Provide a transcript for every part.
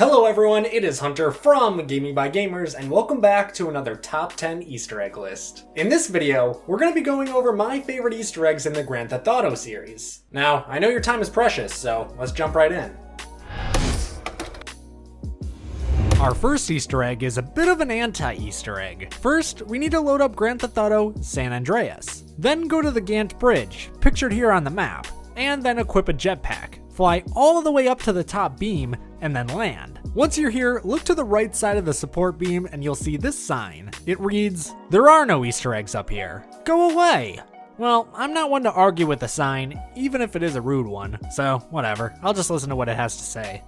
Hello everyone, it is Hunter from Gaming by Gamers, and welcome back to another Top 10 Easter Egg list. In this video, we're going to be going over my favorite Easter eggs in the Grand Theft Auto series. Now, I know your time is precious, so let's jump right in. Our first Easter egg is a bit of an anti-Easter egg. First, we need to load up Grand Theft Auto San Andreas. Then go to the Gantt Bridge, pictured here on the map, and then equip a jetpack. Fly all the way up to the top beam, and then land. Once you're here, look to the right side of the support beam and you'll see this sign. It reads, "There are no Easter eggs up here. Go away." Well, I'm not one to argue with the sign, even if it is a rude one, so whatever, I'll just listen to what it has to say.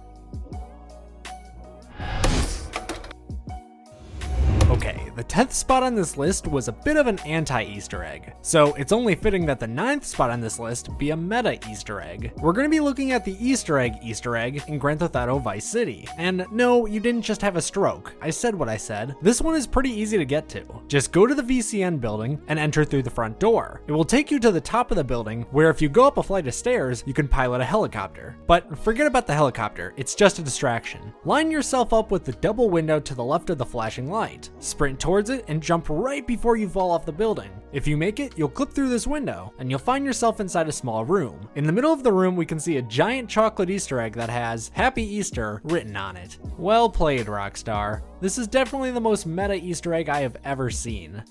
Okay, the 10th spot on this list was a bit of an anti-Easter egg, so it's only fitting that the 9th spot on this list be a meta Easter egg. We're going to be looking at the Easter egg in Grand Theft Auto Vice City. And no, you didn't just have a stroke. I said what I said. This one is pretty easy to get to. Just go to the VCN building and enter through the front door. It will take you to the top of the building, where if you go up a flight of stairs, you can pilot a helicopter. But forget about the helicopter, it's just a distraction. Line yourself up with the double window to the left of the flashing light. Sprint towards it and jump right before you fall off the building. If you make it, you'll clip through this window and you'll find yourself inside a small room. In the middle of the room, we can see a giant chocolate Easter egg that has "Happy Easter" written on it. Well played, Rockstar. This is definitely the most meta Easter egg I have ever seen.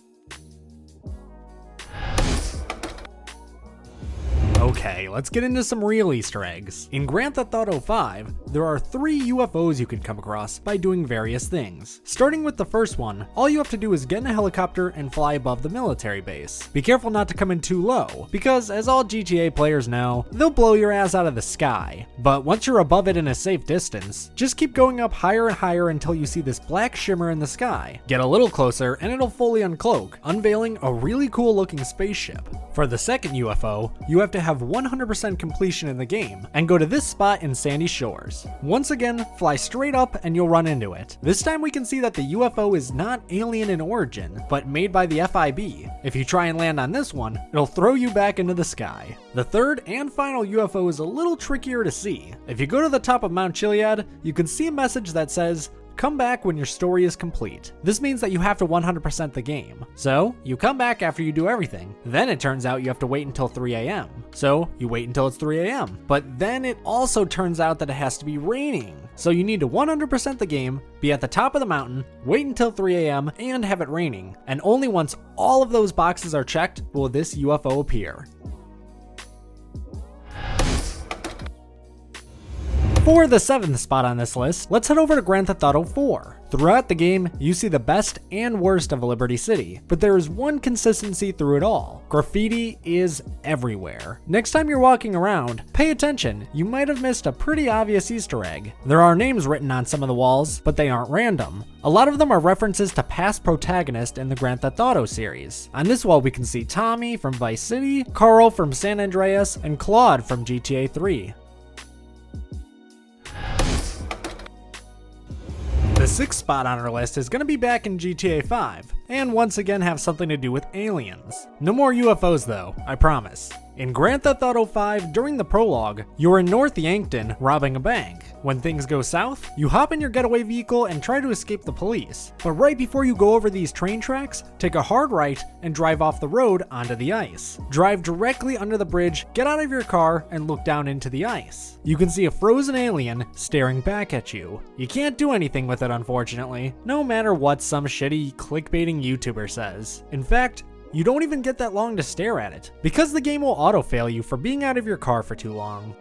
Okay, let's get into some real Easter eggs. In Grand Theft Auto 5, there are 3 UFOs you can come across by doing various things. Starting with the first one, all you have to do is get in a helicopter and fly above the military base. Be careful not to come in too low, because as all GTA players know, they'll blow your ass out of the sky. But once you're above it in a safe distance, just keep going up higher and higher until you see this black shimmer in the sky. Get a little closer and it'll fully uncloak, unveiling a really cool looking spaceship. For the second UFO, you have to have 100% completion in the game, and go to this spot in Sandy Shores. Once again, fly straight up and you'll run into it. This time we can see that the UFO is not alien in origin, but made by the FIB. If you try and land on this one, it'll throw you back into the sky. The third and final UFO is a little trickier to see. If you go to the top of Mount Chiliad, you can see a message that says, "Come back when your story is complete." This means that you have to 100% the game. So, you come back after you do everything. Then it turns out you have to wait until 3 a.m. So, you wait until it's 3 a.m. But then it also turns out that it has to be raining. So you need to 100% the game, be at the top of the mountain, wait until 3 a.m. and have it raining. And only once all of those boxes are checked will this UFO appear. For the 7th spot on this list, let's head over to Grand Theft Auto 4. Throughout the game, you see the best and worst of Liberty City, but there is one consistency through it all. Graffiti is everywhere. Next time you're walking around, pay attention, you might have missed a pretty obvious Easter egg. There are names written on some of the walls, but they aren't random. A lot of them are references to past protagonists in the Grand Theft Auto series. On this wall we can see Tommy from Vice City, Carl from San Andreas, and Claude from GTA 3. The 6th spot on our list is going to be back in GTA 5, and once again have something to do with aliens. No more UFOs though, I promise. In Grand Theft Auto 5, during the prologue, you're in North Yankton robbing a bank. When things go south, you hop in your getaway vehicle and try to escape the police. But right before you go over these train tracks, take a hard right and drive off the road onto the ice. Drive directly under the bridge, get out of your car, and look down into the ice. You can see a frozen alien staring back at you. You can't do anything with it, unfortunately, no matter what some shitty clickbaiting YouTuber says. In fact, you don't even get that long to stare at it, because the game will auto-fail you for being out of your car for too long.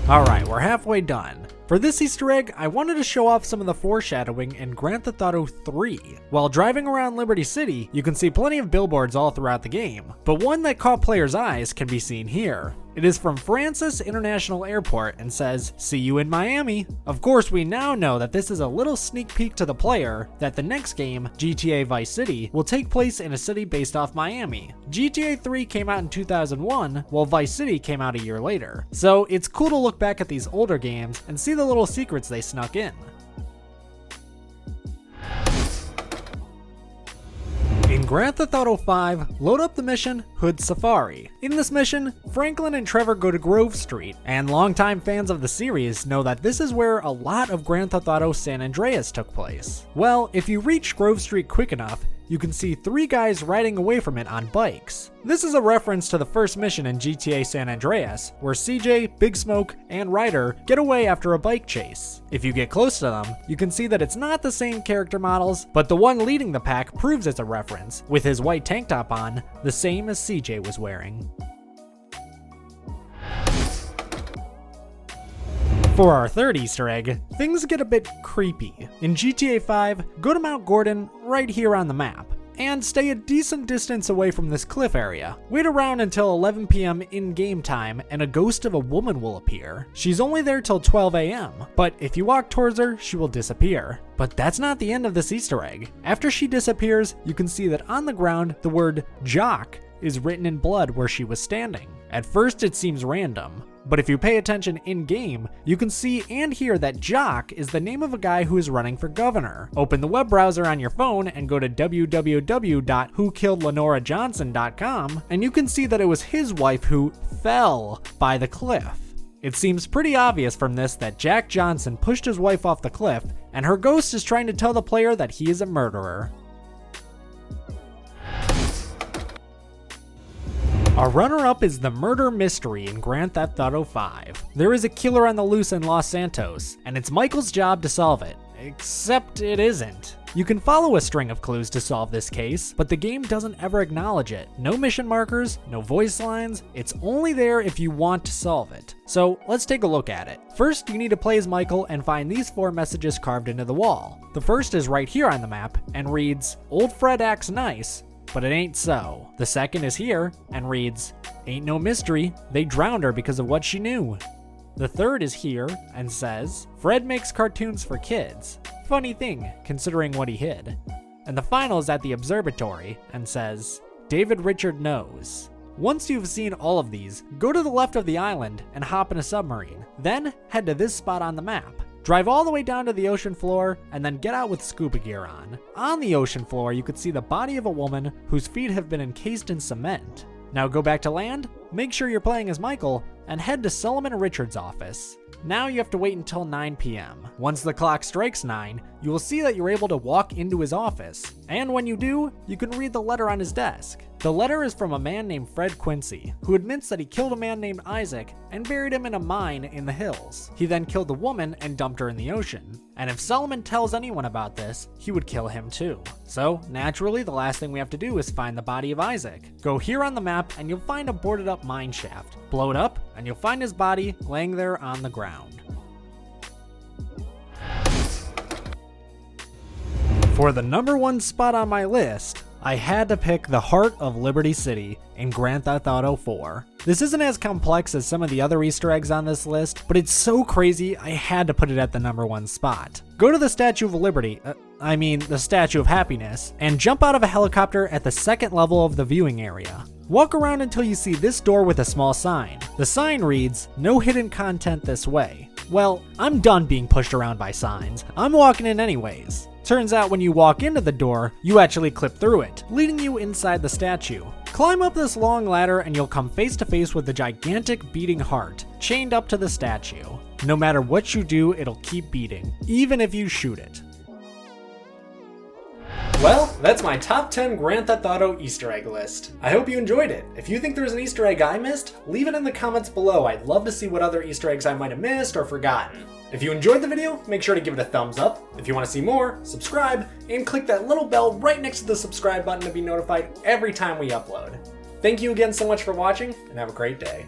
Alright, we're halfway done. For this Easter egg, I wanted to show off some of the foreshadowing in Grand Theft Auto 3. While driving around Liberty City, you can see plenty of billboards all throughout the game, but one that caught players' eyes can be seen here. It is from Francis International Airport and says, "See you in Miami." Of course, we now know that this is a little sneak peek to the player that the next game, GTA Vice City, will take place in a city based off Miami. GTA 3 came out in 2001, while Vice City came out a year later. So it's cool to look back at these older games and see the little secrets they snuck in. In Grand Theft Auto 5, load up the mission Hood Safari. In this mission, Franklin and Trevor go to Grove Street, and longtime fans of the series know that this is where a lot of Grand Theft Auto San Andreas took place. Well, if you reach Grove Street quick enough, you can see 3 guys riding away from it on bikes. This is a reference to the first mission in GTA San Andreas, where CJ, Big Smoke, and Ryder get away after a bike chase. If you get close to them, you can see that it's not the same character models, but the one leading the pack proves it's a reference, with his white tank top on, the same as CJ was wearing. For our third Easter egg, things get a bit creepy. In GTA 5, go to Mount Gordon right here on the map, and stay a decent distance away from this cliff area. Wait around until 11 PM in-game time and a ghost of a woman will appear. She's only there till 12 AM, but if you walk towards her, she will disappear. But that's not the end of this Easter egg. After she disappears, you can see that on the ground, the word Jock is written in blood where she was standing. At first it seems random, but if you pay attention in-game, you can see and hear that Jock is the name of a guy who is running for governor. Open the web browser on your phone and go to www.whokilledlenorajohnson.com, and you can see that it was his wife who fell by the cliff. It seems pretty obvious from this that Jack Johnson pushed his wife off the cliff, and her ghost is trying to tell the player that he is a murderer. Our runner-up is the murder mystery in Grand Theft Auto 5. There is a killer on the loose in Los Santos, and it's Michael's job to solve it. Except it isn't. You can follow a string of clues to solve this case, but the game doesn't ever acknowledge it. No mission markers, no voice lines, it's only there if you want to solve it. So let's take a look at it. First, you need to play as Michael and find these 4 messages carved into the wall. The first is right here on the map and reads, "Old Fred acts nice, but it ain't so." The second is here and reads, "Ain't no mystery, they drowned her because of what she knew." The third is here and says, "Fred makes cartoons for kids. Funny thing, considering what he hid." And the final is at the observatory and says, "David Richard knows." Once you've seen all of these, go to the left of the island and hop in a submarine. Then head to this spot on the map. Drive all the way down to the ocean floor and then get out with scuba gear on. On the ocean floor, you could see the body of a woman whose feet have been encased in cement. Now go back to land, make sure you're playing as Michael, and head to Solomon Richards' office. Now you have to wait until 9 PM. Once the clock strikes 9, you will see that you're able to walk into his office. And when you do, you can read the letter on his desk. The letter is from a man named Fred Quincy, who admits that he killed a man named Isaac and buried him in a mine in the hills. He then killed the woman and dumped her in the ocean. And if Solomon tells anyone about this, he would kill him too. So naturally, the last thing we have to do is find the body of Isaac. Go here on the map and you'll find a boarded up mine shaft. Blow it up and you'll find his body laying there on the ground. For the number 1 spot on my list, I had to pick the heart of Liberty City in Grand Theft Auto 4. This isn't as complex as some of the other Easter eggs on this list, but it's so crazy I had to put it at the number 1 spot. Go to the Statue of Liberty, the Statue of Happiness, and jump out of a helicopter at the 2nd level of the viewing area. Walk around until you see this door with a small sign. The sign reads, "No hidden content this way." Well, I'm done being pushed around by signs. I'm walking in anyways. Turns out when you walk into the door, you actually clip through it, leading you inside the statue. Climb up this long ladder and you'll come face to face with the gigantic beating heart, chained up to the statue. No matter what you do, it'll keep beating, even if you shoot it. Well, that's my top 10 Grand Theft Auto Easter egg list. I hope you enjoyed it. If you think there's an Easter egg I missed, leave it in the comments below. I'd love to see what other Easter eggs I might have missed or forgotten. If you enjoyed the video, make sure to give it a thumbs up. If you want to see more, subscribe, and click that little bell right next to the subscribe button to be notified every time we upload. Thank you again so much for watching, and have a great day.